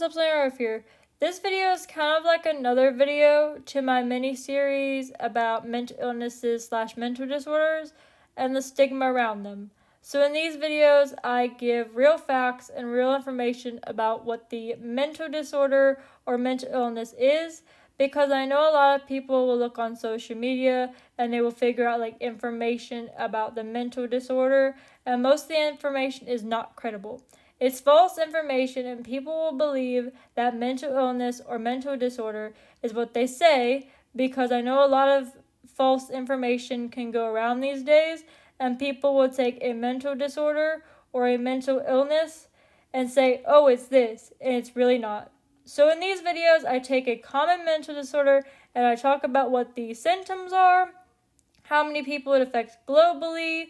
if something off here. This video is kind of like another video to my mini-series about mental illnesses / mental disorders and the stigma around them. So in these videos, I give real facts and real information about what the mental disorder or mental illness is, because I know a lot of people will look on social media and they will figure out like information about the mental disorder, and most of the information is not credible. It's false information, and people will believe that mental illness or mental disorder is what they say, because I know a lot of false information can go around these days, and people will take a mental disorder or a mental illness and say, oh, it's this, and it's really not. So in these videos, I take a common mental disorder and I talk about what the symptoms are, how many people it affects globally,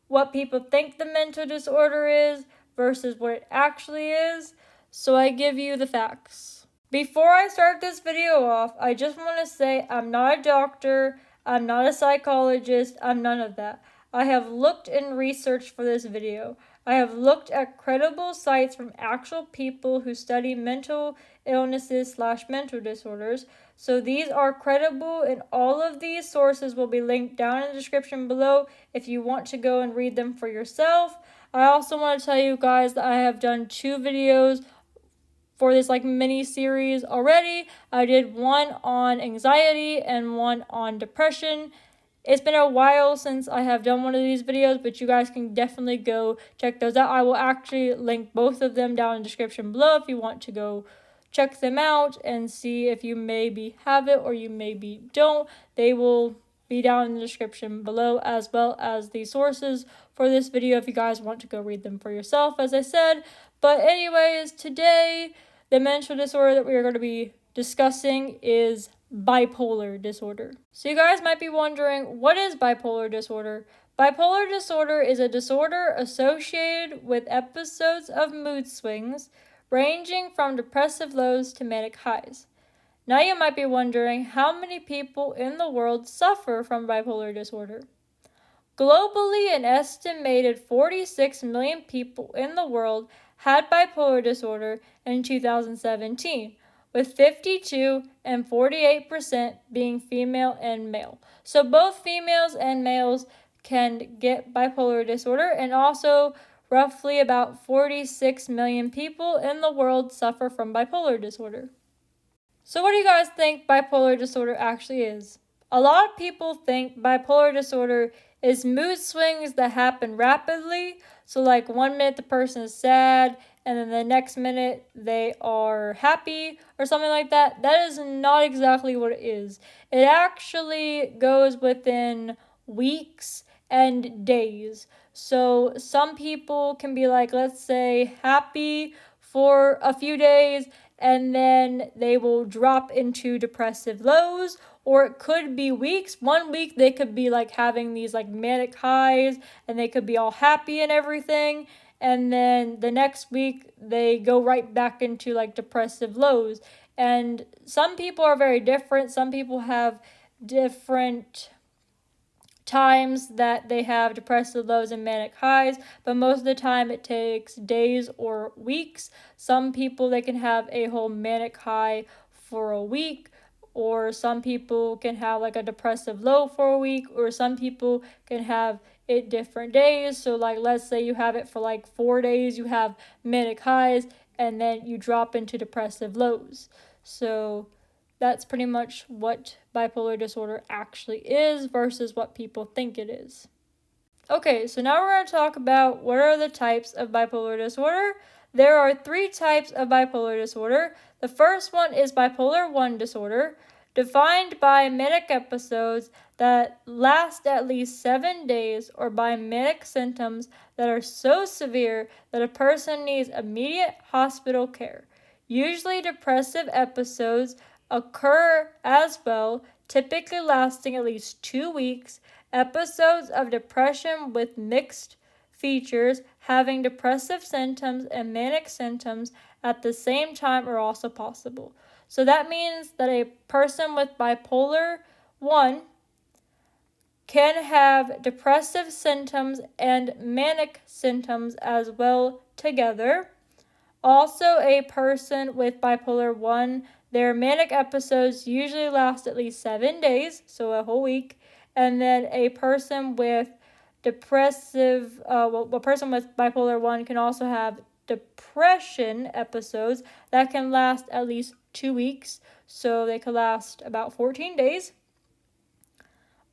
what people think the mental disorder is versus what it actually is. So I give you the facts. Before I start this video off, I just want to say I'm not a doctor, I'm not a psychologist, I'm none of that. I have looked and researched for this video. I have looked at credible sites from actual people who study mental illnesses / mental disorders. So these are credible, and all of these sources will be linked down in the description below if you want to go and read them for yourself. I also want to tell you guys that I have done 2 videos for this like mini series already. I did one on anxiety and one on depression. It's been a while since I have done one of these videos, but you guys can definitely go check those out. I will actually link both of them down in the description below if you want to go check them out and see if you maybe have it or you maybe don't. They will be down in the description below, as well as the sources for this video if you guys want to go read them for yourself, as I said. But anyways, today the mental disorder that we are going to be discussing is bipolar disorder. So you guys might be wondering, what is bipolar disorder? Bipolar disorder is a disorder associated with episodes of mood swings ranging from depressive lows to manic highs. Now you might be wondering, how many people in the world suffer from bipolar disorder? Globally, an estimated 46 million people in the world had bipolar disorder in 2017, with 52 and 48% being female and male. So both females and males can get bipolar disorder, and also roughly about 46 million people in the world suffer from bipolar disorder. So what do you guys think bipolar disorder actually is? A lot of people think bipolar disorder is mood swings that happen rapidly. So like 1 minute the person is sad and then the next minute they are happy or something like that. That is not exactly what it is. It actually goes within weeks and days. So some people can be like, let's say, happy for a few days, and then they will drop into depressive lows, or it could be weeks. 1 week they could be like having these like manic highs and they could be all happy and everything, and then the next week they go right back into like depressive lows. And some people are very different. Some people have different times that they have depressive lows and manic highs, but most of the time it takes days or weeks. Some people, they can have a whole manic high for a week, or some people can have like a depressive low for a week, or some people can have it different days. So like, let's say you have it for like 4 days, you have manic highs, and then you drop into depressive lows. So that's pretty much what bipolar disorder actually is versus what people think it is. Okay, so now we're going to talk about what are the types of bipolar disorder. There are 3 types of bipolar disorder. The first one is bipolar I disorder, defined by manic episodes that last at least 7 days, or by manic symptoms that are so severe that a person needs immediate hospital care. Usually depressive episodes occur as well, typically lasting at least 2 weeks. Episodes of depression with mixed features, having depressive symptoms and manic symptoms at the same time, are also possible. So that means that a person with bipolar I can have depressive symptoms and manic symptoms as well together. Also, a person with bipolar 1, their manic episodes usually last at least 7 days, so a whole week. And then a person with a person with bipolar 1 can also have depression episodes that can last at least 2 weeks, so they could last about 14 days.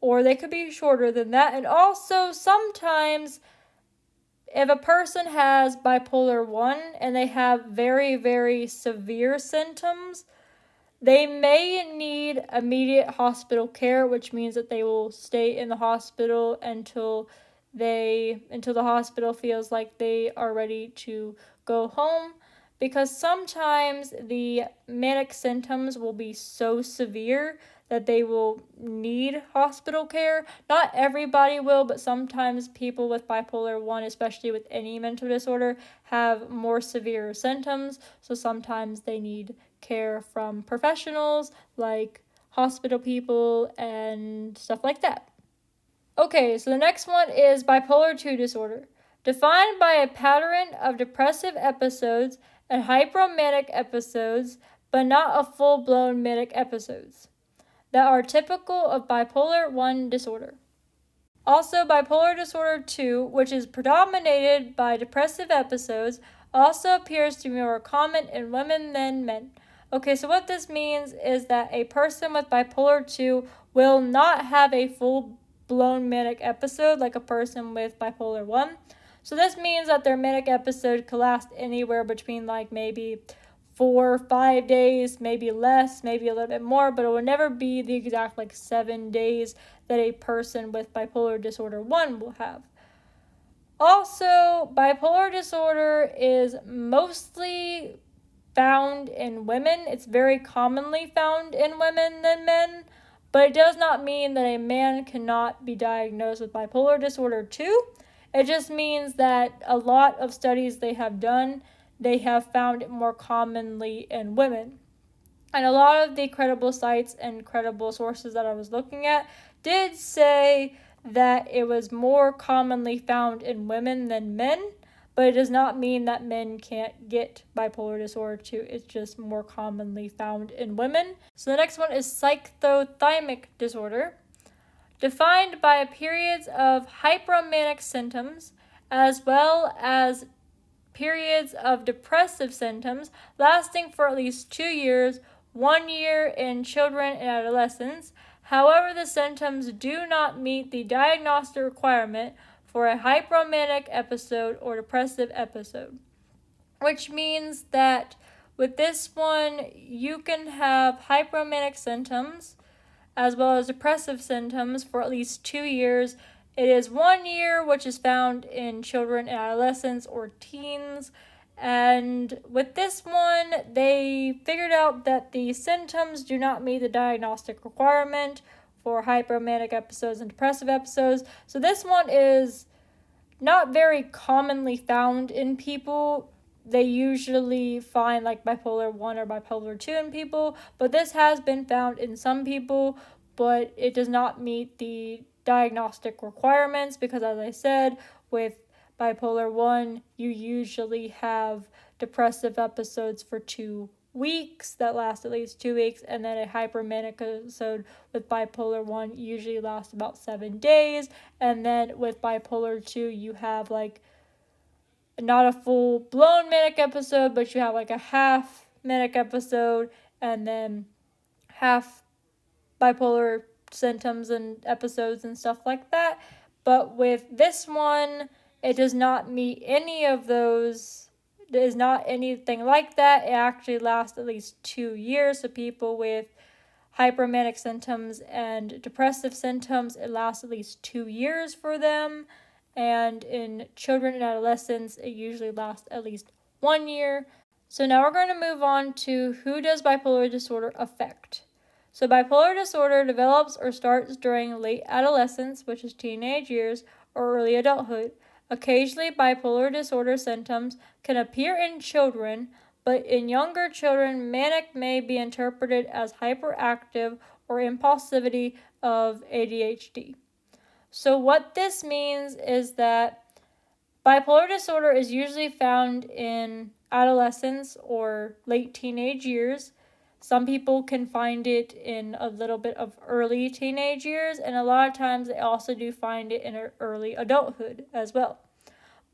Or they could be shorter than that. And also, sometimes if a person has bipolar 1 and they have very, very severe symptoms, they may need immediate hospital care, which means that they will stay in the hospital until the hospital feels like they are ready to go home, because sometimes the manic symptoms will be so severe that they will need hospital care. Not everybody will, but sometimes people with bipolar 1, especially with any mental disorder, have more severe symptoms, so sometimes they need care from professionals like hospital people and stuff like that. Okay, so the next one is bipolar 2 disorder, defined by a pattern of depressive episodes and hypomanic episodes, but not a full-blown manic episodes, that are typical of bipolar 1 disorder. Also, bipolar disorder 2, which is predominated by depressive episodes, also appears to be more common in women than men. Okay, so what this means is that a person with bipolar 2 will not have a full-blown manic episode like a person with bipolar 1. So this means that their manic episode could last anywhere between like maybe 4 or 5 days, maybe less, maybe a little bit more, but it will never be the exact like 7 days that a person with bipolar disorder 1 will have. Also, bipolar disorder is mostly found in women. It's very commonly found in women than men, but it does not mean that a man cannot be diagnosed with bipolar disorder 2. It just means that a lot of studies they have done, they have found it more commonly in women. And a lot of the credible sites and credible sources that I was looking at did say that it was more commonly found in women than men, but it does not mean that men can't get bipolar disorder too. It's just more commonly found in women. So the next one is cytothymic disorder, defined by periods of hypomanic symptoms as well as periods of depressive symptoms lasting for at least 2 years, 1 year in children and adolescents. However, the symptoms do not meet the diagnostic requirement for a hypomanic episode or depressive episode, which means that with this one, you can have hypomanic symptoms as well as depressive symptoms for at least 2 years. It is 1 year, which is found in children and adolescents or teens. And with this one, they figured out that the symptoms do not meet the diagnostic requirement for hypomanic episodes and depressive episodes. So this one is not very commonly found in people. They usually find like bipolar 1 or bipolar 2 in people, but this has been found in some people, but it does not meet the diagnostic requirements because, as I said, with bipolar 1, you usually have depressive episodes for 2 weeks that last at least 2 weeks, and then a hypermanic episode with bipolar 1 usually lasts about 7 days, and then with bipolar 2 you have like not a full blown manic episode, but you have like a half manic episode and then half bipolar symptoms and episodes and stuff like that. But with this one, it does not meet any of those. It is not anything like that. It actually lasts at least 2 years. So people with hypermanic symptoms and depressive symptoms, it lasts at least 2 years for them. And in children and adolescents, it usually lasts at least 1 year. So now we're going to move on to who does bipolar disorder affect. So bipolar disorder develops or starts during late adolescence, which is teenage years, or early adulthood. Occasionally, bipolar disorder symptoms can appear in children, but in younger children, manic may be interpreted as hyperactive or impulsivity of ADHD. So what this means is that bipolar disorder is usually found in adolescence or late teenage years. Some people can find it in a little bit of early teenage years, and a lot of times they also do find it in early adulthood as well.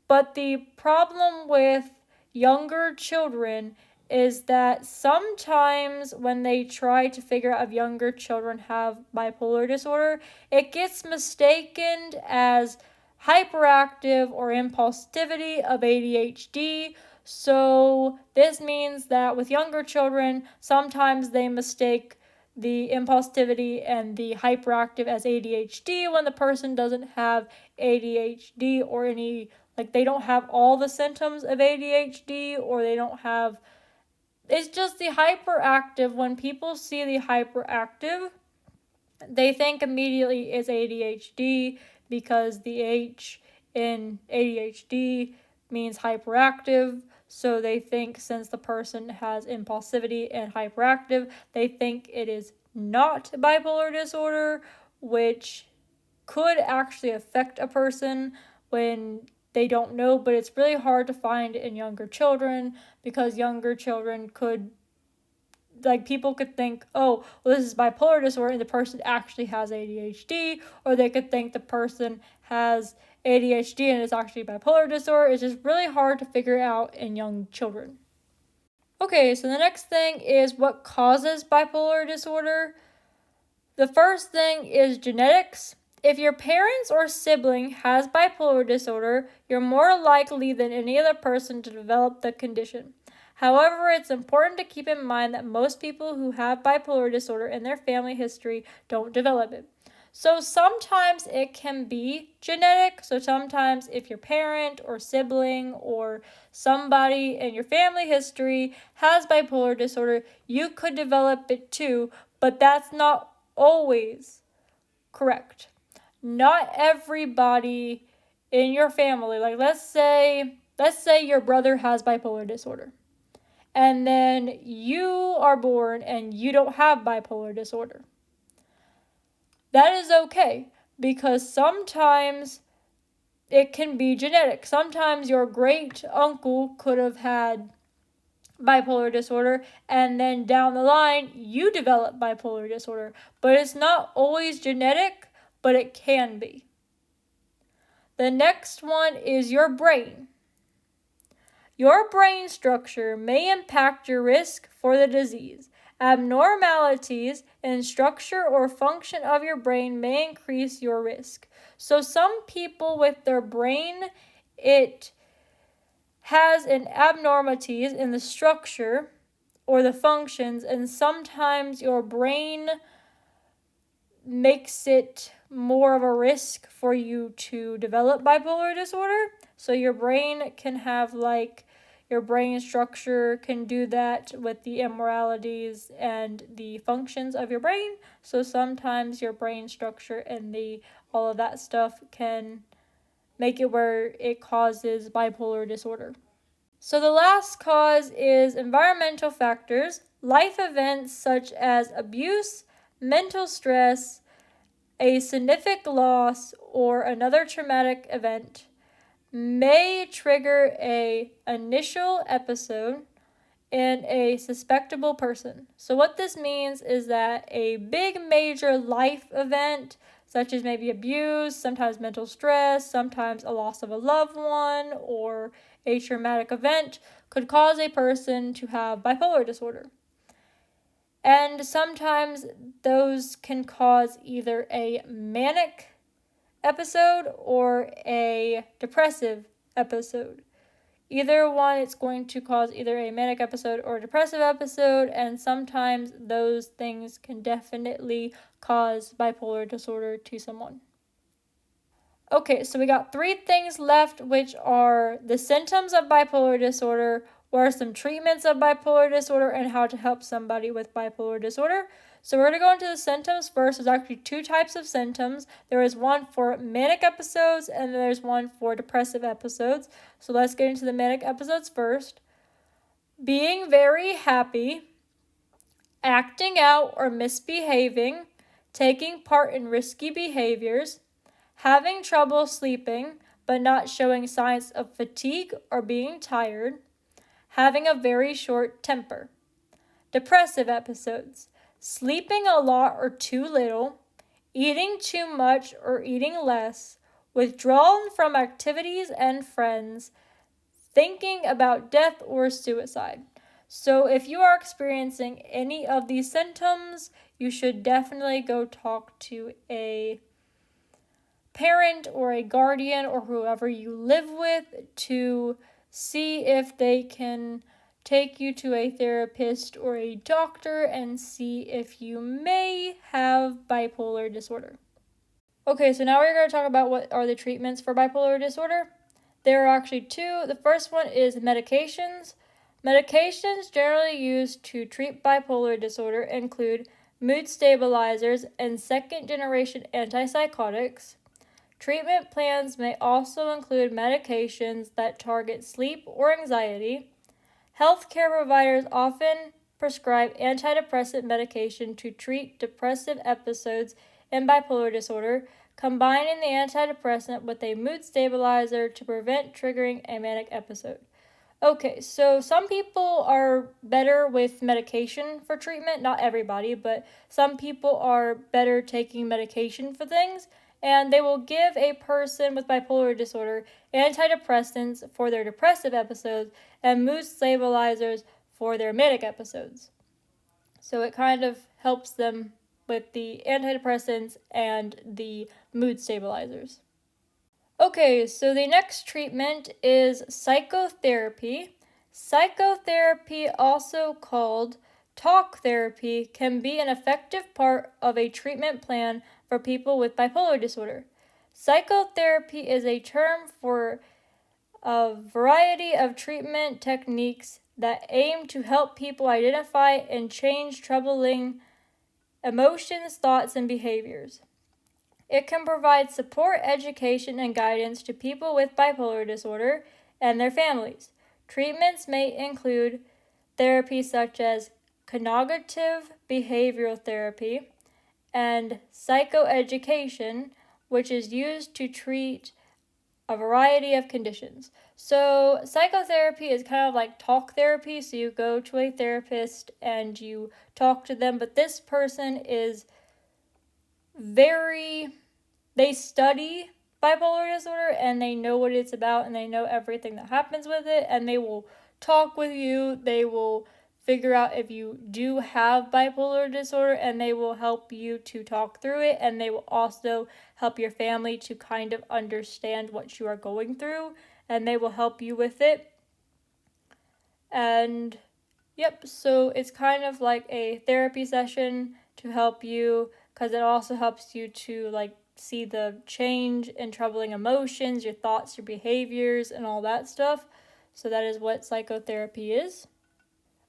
But the problem with younger children is that sometimes when they try to figure out if younger children have bipolar disorder, it gets mistaken as hyperactive or impulsivity of ADHD. So this means that with younger children, sometimes they mistake the impulsivity and the hyperactive as ADHD when the person doesn't have ADHD or any, like, they don't have all the symptoms of ADHD, or they don't have, it's just the hyperactive. When people see the hyperactive, they think immediately it's ADHD because the H in ADHD means hyperactive. So they think since the person has impulsivity and hyperactive, they think it is not bipolar disorder, which could actually affect a person when they don't know. But it's really hard to find in younger children because younger children could, like, people could think, oh, well, this is bipolar disorder, and the person actually has ADHD, or they could think the person has ADHD and it's actually bipolar disorder. It's just really hard to figure out in young children. Okay, so the next thing is what causes bipolar disorder. The first thing is genetics. If your parents or sibling has bipolar disorder, you're more likely than any other person to develop the condition. However, it's important to keep in mind that most people who have bipolar disorder in their family history don't develop it. So sometimes it can be genetic. So sometimes if your parent or sibling or somebody in your family history has bipolar disorder, you could develop it too, but that's not always correct. Not everybody in your family, like let's say your brother has bipolar disorder, and then you are born and you don't have bipolar disorder. That is okay, because sometimes it can be genetic. Sometimes your great uncle could have had bipolar disorder, and then down the line you develop bipolar disorder. But it's not always genetic, but it can be. The next one is your brain. Your brain structure may impact your risk for the disease. Abnormalities in structure or function of your brain may increase your risk. So some people with their brain, it has an abnormalities in the structure or the functions, and sometimes your brain makes it more of a risk for you to develop bipolar disorder. So your brain can have, like, your brain structure can do that with the immoralities and the functions of your brain. So sometimes your brain structure and all of that stuff can make it where it causes bipolar disorder. So the last cause is environmental factors. Life events such as abuse, mental stress, a significant loss, or another traumatic event may trigger an initial episode in a suspectable person. So what this means is that a big major life event, such as maybe abuse, sometimes mental stress, sometimes a loss of a loved one, or a traumatic event, could cause a person to have bipolar disorder. And sometimes those can cause either a manic episode or a depressive episode. Either one, it's going to cause either a manic episode or a depressive episode, and sometimes those things can definitely cause bipolar disorder to someone. Okay, so we got 3 things left, which are the symptoms of bipolar disorder, what are some treatments of bipolar disorder, and how to help somebody with bipolar disorder. So we're going to go into the symptoms first. There's actually 2 types of symptoms. There is one for manic episodes, and there's one for depressive episodes. So let's get into the manic episodes first. Being very happy, acting out or misbehaving, taking part in risky behaviors, having trouble sleeping but not showing signs of fatigue or being tired, having a very short temper. Depressive episodes: sleeping a lot or too little, eating too much or eating less, withdrawal from activities and friends, thinking about death or suicide. So if you are experiencing any of these symptoms, you should definitely go talk to a parent or a guardian or whoever you live with to see if they can take you to a therapist or a doctor and see if you may have bipolar disorder. Okay, so now we're going to talk about what are the treatments for bipolar disorder. There are actually two. The first one is medications. Medications generally used to treat bipolar disorder include mood stabilizers and second-generation antipsychotics. Treatment plans may also include medications that target sleep or anxiety. Healthcare providers often prescribe antidepressant medication to treat depressive episodes in bipolar disorder, combining the antidepressant with a mood stabilizer to prevent triggering a manic episode. Okay, so some people are better with medication for treatment. Not everybody, but some people are better taking medication for things. And they will give a person with bipolar disorder antidepressants for their depressive episodes and mood stabilizers for their manic episodes. So it kind of helps them with the antidepressants and the mood stabilizers. Okay, so the next treatment is psychotherapy. Psychotherapy, also called talk therapy, can be an effective part of a treatment plan for people with bipolar disorder. Psychotherapy is a term for a variety of treatment techniques that aim to help people identify and change troubling emotions, thoughts, and behaviors. It can provide support, education, and guidance to people with bipolar disorder and their families. Treatments may include therapy such as cognitive behavioral therapy and psychoeducation, which is used to treat a variety of conditions. So psychotherapy is kind of like talk therapy. So you go to a therapist and you talk to them, but this person is they study bipolar disorder and they know what it's about and they know everything that happens with it, and they will talk with you. They will figure out if you do have bipolar disorder and they will help you to talk through it, and they will also help your family to kind of understand what you are going through, and they will help you with it. And yep, so it's kind of like a therapy session to help you, because it also helps you to like see the change in troubling emotions, your thoughts, your behaviors, and all that stuff. So that is what psychotherapy is.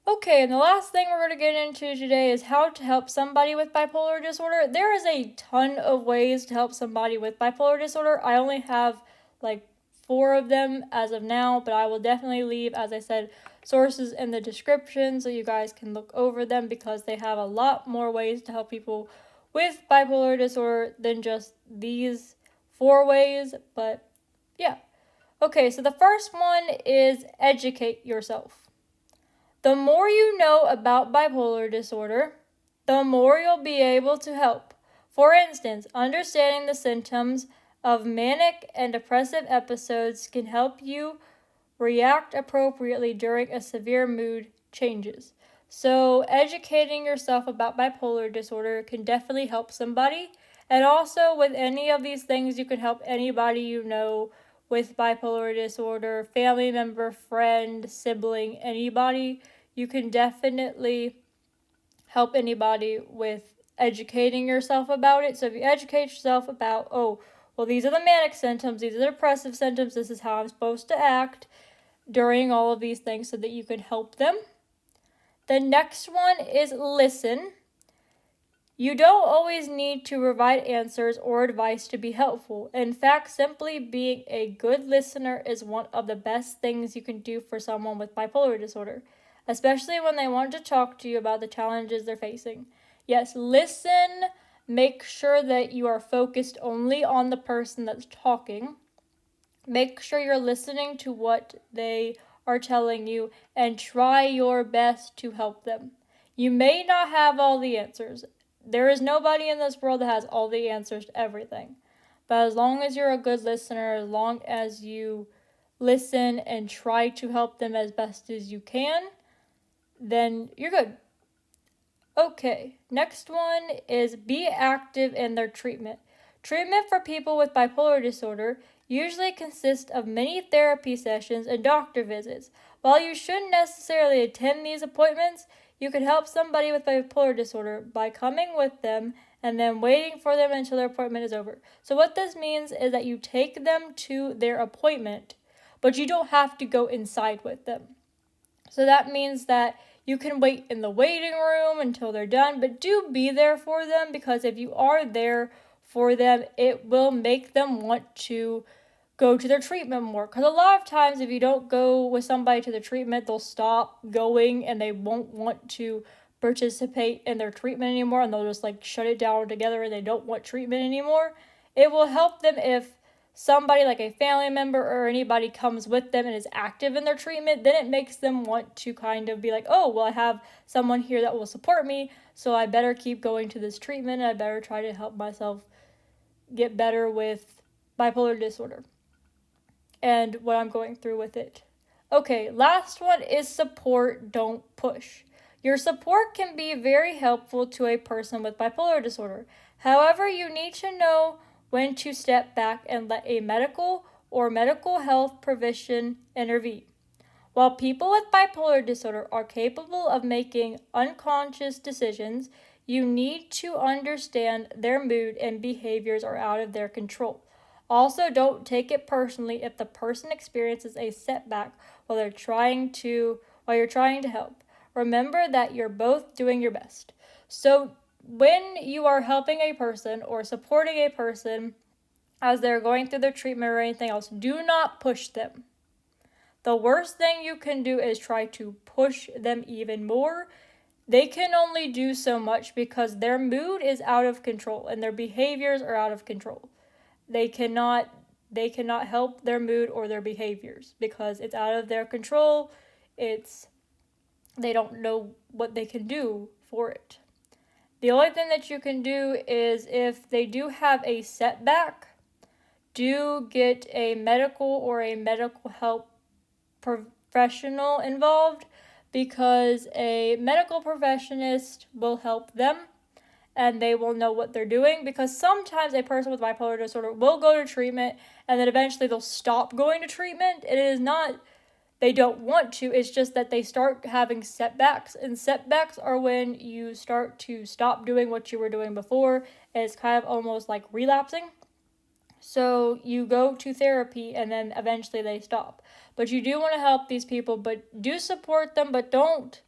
Okay, and the last thing we're going to get into today is how to help somebody with bipolar disorder. There is a ton of ways to help somebody with bipolar disorder. I only have like 4 of them as of now, but I will definitely leave, as I said, sources in the description so you guys can look over them, because they have a lot more ways to help people with bipolar disorder than just these 4 ways. But yeah. Okay, so the first one is educate yourself. The more you know about bipolar disorder, the more you'll be able to help. For instance, understanding the symptoms of manic and depressive episodes can help you react appropriately during a severe mood changes. So educating yourself about bipolar disorder can definitely help somebody. And also with any of these things, you can help anybody you know with bipolar disorder, family member, friend, sibling, anybody. You can definitely help anybody with educating yourself about it. So if you educate yourself about, oh, well, these are the manic symptoms, these are the depressive symptoms, this is how I'm supposed to act during all of these things so that you can help them. The next one is listen. You don't always need to provide answers or advice to be helpful. In fact, simply being a good listener is one of the best things you can do for someone with bipolar disorder, especially when they want to talk to you about the challenges they're facing. Yes, listen. Make sure that you are focused only on the person that's talking. Make sure you're listening to what they are telling you and try your best to help them. You may not have all the answers. There is nobody in this world that has all the answers to everything. But as long as you're a good listener, as long as you listen and try to help them as best as you can, then you're good. Okay, next one is be active in their treatment. Treatment for people with bipolar disorder usually consists of many therapy sessions and doctor visits. While you shouldn't necessarily attend these appointments, you can help somebody with bipolar disorder by coming with them and then waiting for them until their appointment is over. So what this means is that you take them to their appointment, but you don't have to go inside with them. So that means that you can wait in the waiting room until they're done, but do be there for them, because if you are there for them, it will make them want to go to their treatment more. Because a lot of times, if you don't go with somebody to the treatment, they'll stop going and they won't want to participate in their treatment anymore, and they'll just like shut it down altogether and they don't want treatment anymore. It will help them if somebody like a family member or anybody comes with them and is active in their treatment. Then it makes them want to kind of be like, oh, well, I have someone here that will support me, so I better keep going to this treatment and I better try to help myself get better with bipolar disorder and what I'm going through with it. Okay, last one is support, don't push. Your support can be very helpful to a person with bipolar disorder. However, you need to know when to step back and let a medical or mental health professional intervene. While people with bipolar disorder are capable of making unconscious decisions, you need to understand their mood and behaviors are out of their control. Also, don't take it personally if the person experiences a setback while you're trying to help. Remember that you're both doing your best. So, when you are helping a person or supporting a person as they're going through their treatment or anything else, do not push them. The worst thing you can do is try to push them even more. They can only do so much because their mood is out of control and their behaviors are out of control. They cannot help their mood or their behaviors because it's out of their control. They don't know what they can do for it. The only thing that you can do is, if they do have a setback, do get a medical or a medical help professional involved, because a medical professionist will help them and they will know what they're doing. Because sometimes a person with bipolar disorder will go to treatment and then eventually they'll stop going to treatment. It is not they don't want to, it's just that they start having setbacks, and setbacks are when you start to stop doing what you were doing before, and it's kind of almost like relapsing. So you go to therapy and then eventually they stop. But you do want to help these people, but do support them, but don't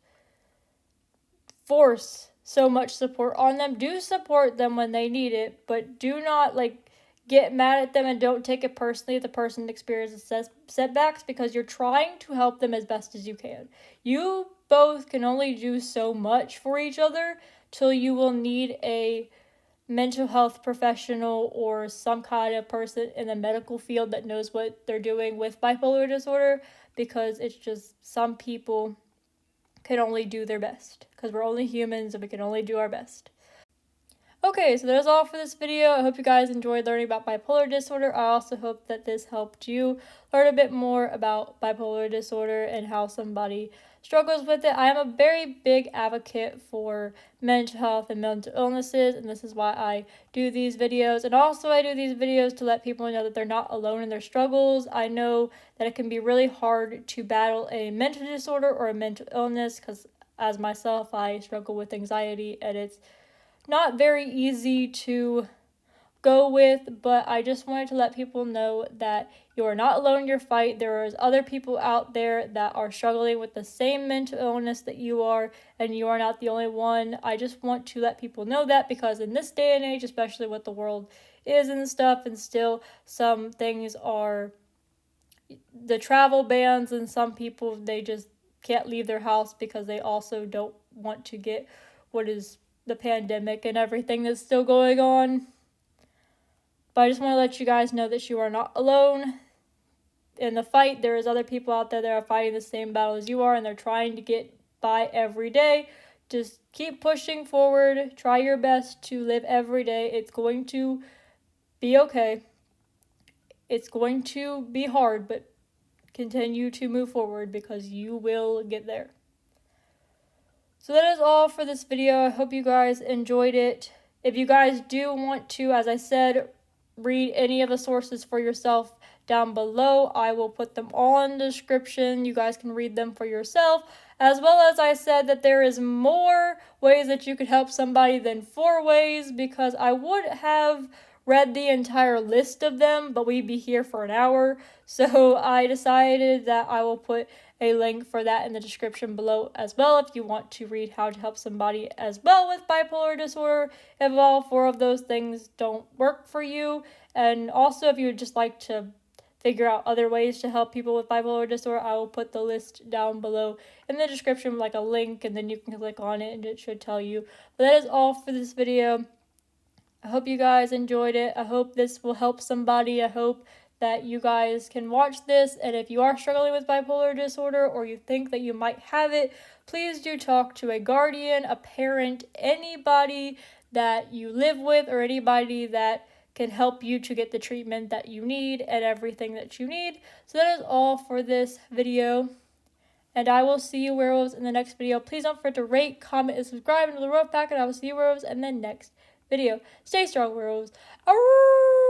force so much support on them. Do support them when they need it, but do not get mad at them, and don't take it personally if the person experiences setbacks, because you're trying to help them as best as you can. You both can only do so much for each other till you will need a mental health professional or some kind of person in the medical field that knows what they're doing with bipolar disorder, because it's just some people can only do their best, because we're only humans and we can only do our best. Okay, so that's all for this video. I hope you guys enjoyed learning about bipolar disorder. I also hope that this helped you learn a bit more about bipolar disorder and how somebody struggles with it. I am a very big advocate for mental health and mental illnesses, and this is why I do these videos. And also I do these videos to let people know that they're not alone in their struggles. I know that it can be really hard to battle a mental disorder or a mental illness, because as myself, I struggle with anxiety, and it's not very easy to go with, but I just wanted to let people know that you are not alone in your fight. There is other people out there that are struggling with the same mental illness that you are, and you are not the only one. I just want to let people know that, because in this day and age, especially what the world is and stuff, and still some things are the travel bans, and some people, they just can't leave their house because they also don't want to get what is the pandemic and everything that's still going on. But I just want to let you guys know that you are not alone. in the fight, there is other people out there that are fighting the same battle as you are, and they're trying to get by every day. Just keep pushing forward. Try your best to live every day. It's going to be okay. It's going to be hard, but continue to move forward because you will get there. So that is all for this video. I hope you guys enjoyed it. If you guys do want to, as I said, read any of the sources for yourself down below, I will put them all in the description. You guys can read them for yourself. As well as I said that there is more ways that you could help somebody than 4 ways, because I would have read the entire list of them, but we'd be here for an hour. So I decided that I will put a link for that in the description below as well if you want to read how to help somebody as well with bipolar disorder if all 4 of those things don't work for you. And also, if you would just like to figure out other ways to help people with bipolar disorder, I will put the list down below in the description, like a link, and then you can click on it and it should tell you. But that is all for this video. I hope you guys enjoyed it. I hope this will help somebody. I hope that you guys can watch this, and if you are struggling with bipolar disorder or you think that you might have it, please do talk to a guardian, a parent, anybody that you live with, or anybody that can help you to get the treatment that you need and everything that you need. So that is all for this video, and I will see you, werewolves, in the next video. Please don't forget to rate, comment, and subscribe into the Werewolf Pack, and I will see you, werewolves, in the next video. Stay strong, werewolves. Arrgh!